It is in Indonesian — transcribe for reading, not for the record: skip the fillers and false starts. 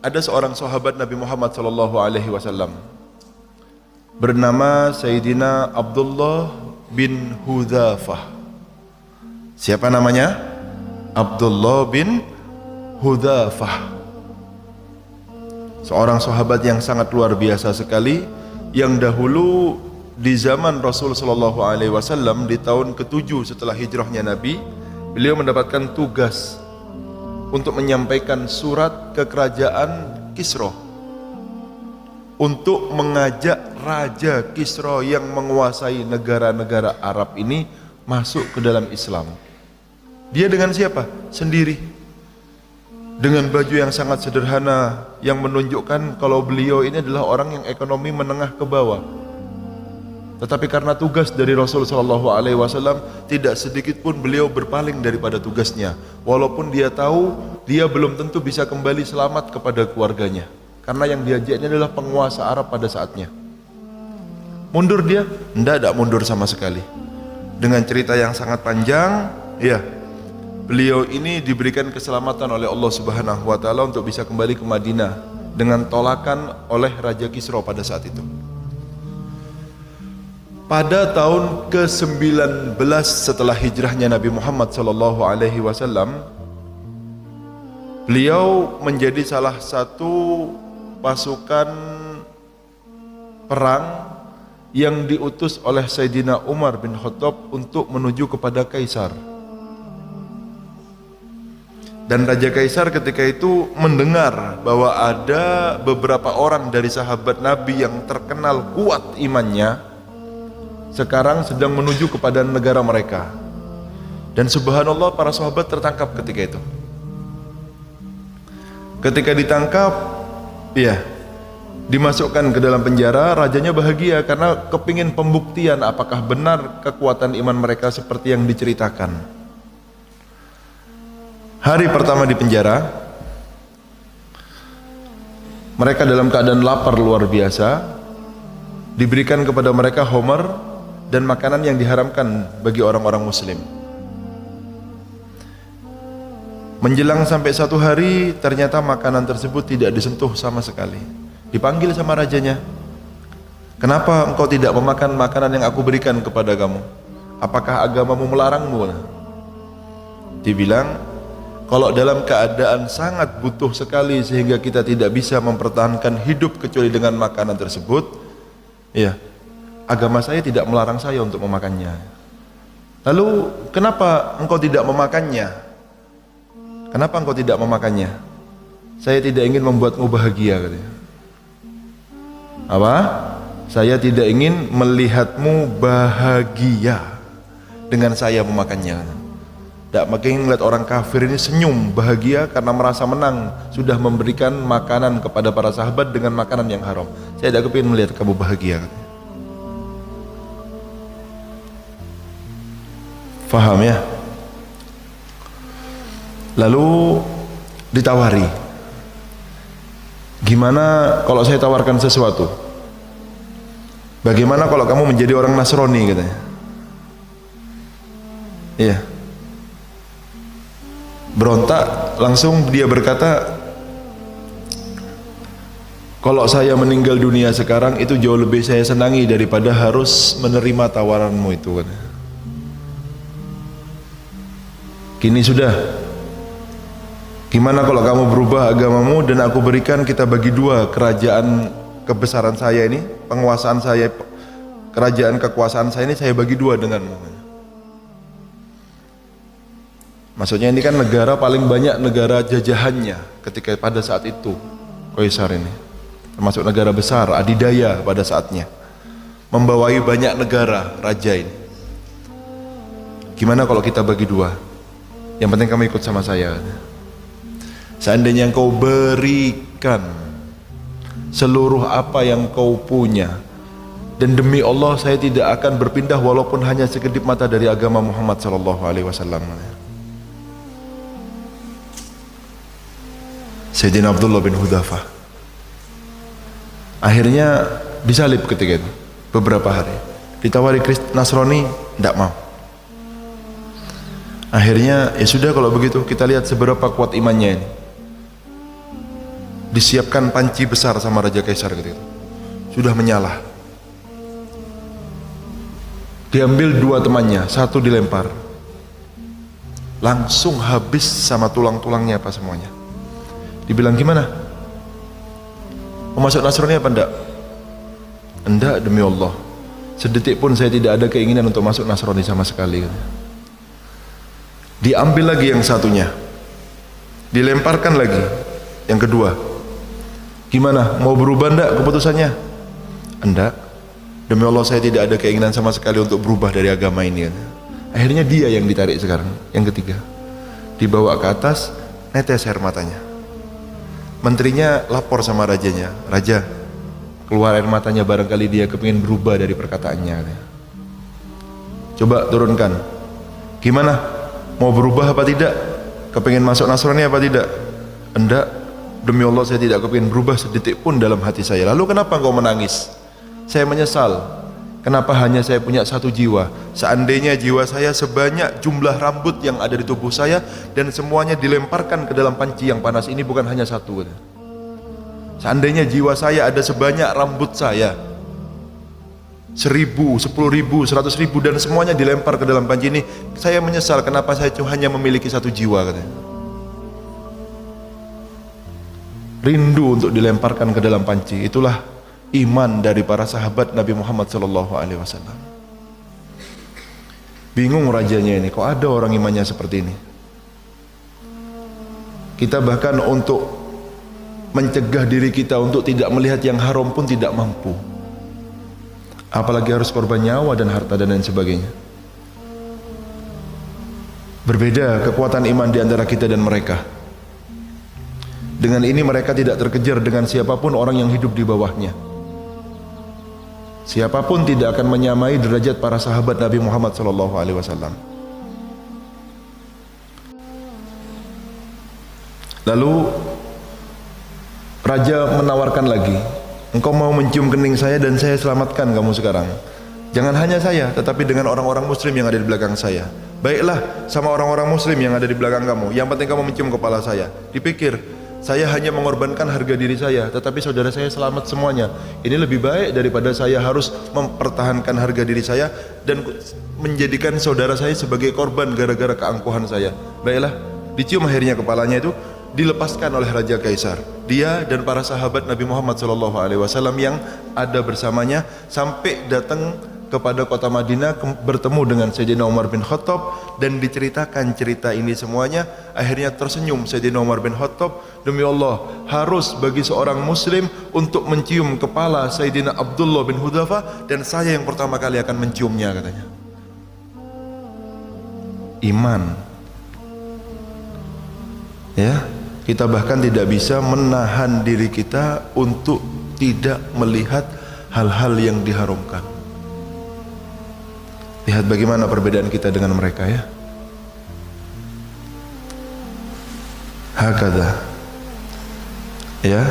ada seorang sahabat Nabi Muhammad SAW bernama Sayyidina Abdullah bin Hudzafah. Siapa namanya? Abdullah bin Hudzafah. Seorang sahabat yang sangat luar biasa sekali, yang dahulu di zaman Rasul sallallahu alaihi wasallam di tahun ke-7 setelah hijrahnya Nabi, beliau mendapatkan tugas untuk menyampaikan surat ke kerajaan Kisra untuk mengajak Raja Kisra yang menguasai negara-negara Arab ini masuk ke dalam Islam. Dia dengan siapa? Sendiri, dengan baju yang sangat sederhana yang menunjukkan kalau beliau ini adalah orang yang ekonomi menengah ke bawah. Tetapi karena tugas dari Rasul sallallahu alaihi wasallam, tidak sedikit pun beliau berpaling daripada tugasnya, walaupun dia tahu dia belum tentu bisa kembali selamat kepada keluarganya, karena yang diajaknya adalah penguasa Arab pada saatnya. Mundur dia? Tidak mundur sama sekali. Dengan cerita yang sangat panjang, ya, beliau ini diberikan keselamatan oleh Allah Subhanahu wa taala untuk bisa kembali ke Madinah dengan tolakan oleh Raja Kisra pada saat itu. Pada tahun ke-19 setelah hijrahnya Nabi Muhammad sallallahu alaihi wasallam, beliau menjadi salah satu pasukan perang yang diutus oleh Sayyidina Umar bin Khattab untuk menuju kepada Kaisar. Dan Raja Kaisar ketika itu mendengar bahwa ada beberapa orang dari sahabat Nabi yang terkenal kuat imannya sekarang sedang menuju kepada negara mereka. Dan subhanallah, para sahabat tertangkap ketika itu. Ketika ditangkap, ya, dimasukkan ke dalam penjara. Rajanya bahagia karena kepingin pembuktian apakah benar kekuatan iman mereka seperti yang diceritakan. Hari pertama di penjara, mereka dalam keadaan lapar luar biasa. Diberikan kepada mereka homer dan makanan yang diharamkan bagi orang-orang muslim. Menjelang sampai satu hari, ternyata makanan tersebut tidak disentuh sama sekali. Dipanggil sama rajanya, kenapa engkau tidak memakan makanan yang aku berikan kepada kamu? Apakah agamamu melarangmu? Dibilang, kalau dalam keadaan sangat butuh sekali sehingga kita tidak bisa mempertahankan hidup kecuali dengan makanan tersebut, ya, agama saya tidak melarang saya untuk memakannya. Lalu kenapa engkau tidak memakannya? Kenapa engkau tidak memakannya? Saya tidak ingin membuatmu bahagia, katanya. Apa? Saya tidak ingin melihatmu bahagia dengan saya memakannya. Tidak makin melihat orang kafir ini senyum bahagia karena merasa menang sudah memberikan makanan kepada para sahabat dengan makanan yang haram. Saya tidak kepingin melihat kamu bahagia, katanya. Faham ya? Lalu ditawari, gimana kalau saya tawarkan sesuatu? Bagaimana kalau kamu menjadi orang Nasrani, katanya. Iya. Berontak, langsung dia berkata, kalau saya meninggal dunia sekarang itu jauh lebih saya senangi daripada harus menerima tawaranmu itu, katanya. Kini sudah, gimana kalau kamu berubah agamamu dan aku berikan, kita bagi dua kerajaan kebesaran saya ini, penguasaan saya, kerajaan kekuasaan saya ini saya bagi dua denganmu. Maksudnya ini kan negara paling banyak negara jajahannya ketika pada saat itu Kaisar ini, termasuk negara besar adidaya pada saatnya, membawai banyak negara raja ini. Gimana kalau kita bagi dua? Yang penting kamu ikut sama saya. Seandainya engkau berikan seluruh apa yang kau punya, dan demi Allah saya tidak akan berpindah walaupun hanya sekedip mata dari agama Muhammad SAW. Sayyidina Abdullah bin Hudzafah akhirnya disalib ketika itu beberapa hari. Ditawari Nasrani, tidak mau. Akhirnya ya sudah, kalau begitu kita lihat seberapa kuat imannya ini. disiapkan panci besar sama Raja Kaisar ketika itu. Sudah menyala. Diambil dua temannya, satu dilempar. Langsung habis sama tulang-tulangnya apa semuanya. Dibilang gimana? Mau masuk Nasrani apa enggak? Enggak, demi Allah. Sedetik pun saya tidak ada keinginan untuk masuk Nasrani sama sekali. Diambil lagi yang satunya, dilemparkan lagi yang kedua. Gimana? Mau berubah enggak keputusannya? Enggak. Demi Allah saya tidak ada keinginan sama sekali untuk berubah dari agama ini. Akhirnya dia yang ditarik sekarang, yang ketiga. Dibawa ke atas, netes air matanya. Menterinya lapor sama rajanya, Raja, keluar air matanya, barangkali dia kepingin berubah dari perkataannya. Coba turunkan. Gimana? Mau berubah apa tidak? Kepingin masuk Nasrani apa tidak? Enggak. Demi Allah saya tidak kepingin berubah sedetik pun dalam hati saya. Lalu kenapa engkau menangis? Saya menyesal. Kenapa hanya saya punya satu jiwa? Seandainya jiwa saya sebanyak jumlah rambut yang ada di tubuh saya dan semuanya dilemparkan ke dalam panci yang panas ini, bukan hanya satu. Seandainya jiwa saya ada sebanyak rambut saya, 1.000, 10.000, 100.000 dan semuanya dilempar ke dalam panci ini, saya menyesal kenapa saya hanya memiliki satu jiwa, katanya. Rindu untuk dilemparkan ke dalam panci. Itulah iman dari para sahabat Nabi Muhammad SAW. Bingung rajanya ini, kok ada orang imannya seperti ini. Kita bahkan untuk mencegah diri kita untuk tidak melihat yang haram pun tidak mampu, apalagi harus korban nyawa dan harta dan lain sebagainya. Berbeda kekuatan iman di antara kita dan mereka. Dengan ini mereka tidak terkejar dengan siapapun orang yang hidup di bawahnya. Siapapun tidak akan menyamai derajat para sahabat Nabi Muhammad SAW. Lalu raja menawarkan lagi, engkau mau mencium kening saya dan saya selamatkan kamu sekarang. Jangan hanya saya, tetapi dengan orang-orang muslim yang ada di belakang saya. Baiklah sama orang-orang muslim yang ada di belakang kamu, yang penting kamu mencium kepala saya. Dipikir, saya hanya mengorbankan harga diri saya, tetapi saudara saya selamat semuanya. Ini lebih baik daripada saya harus mempertahankan harga diri saya dan menjadikan saudara saya sebagai korban gara-gara keangkuhan saya. Baiklah, dicium akhirnya kepalanya itu, dilepaskan oleh Raja Kaisar. Dia dan para sahabat Nabi Muhammad SAW yang ada bersamanya sampai datang kepada kota Madinah, bertemu dengan Sayyidina Umar bin Khattab dan diceritakan cerita ini semuanya. Akhirnya tersenyum Sayyidina Umar bin Khattab, demi Allah harus bagi seorang muslim untuk mencium kepala Sayyidina Abdullah bin Hudzafa dan saya yang pertama kali akan menciumnya, katanya. Iman. Ya, kita bahkan tidak bisa menahan diri kita untuk tidak melihat hal-hal yang diharamkan. Lihat bagaimana perbedaan kita dengan mereka, ya. Hakadha, ya.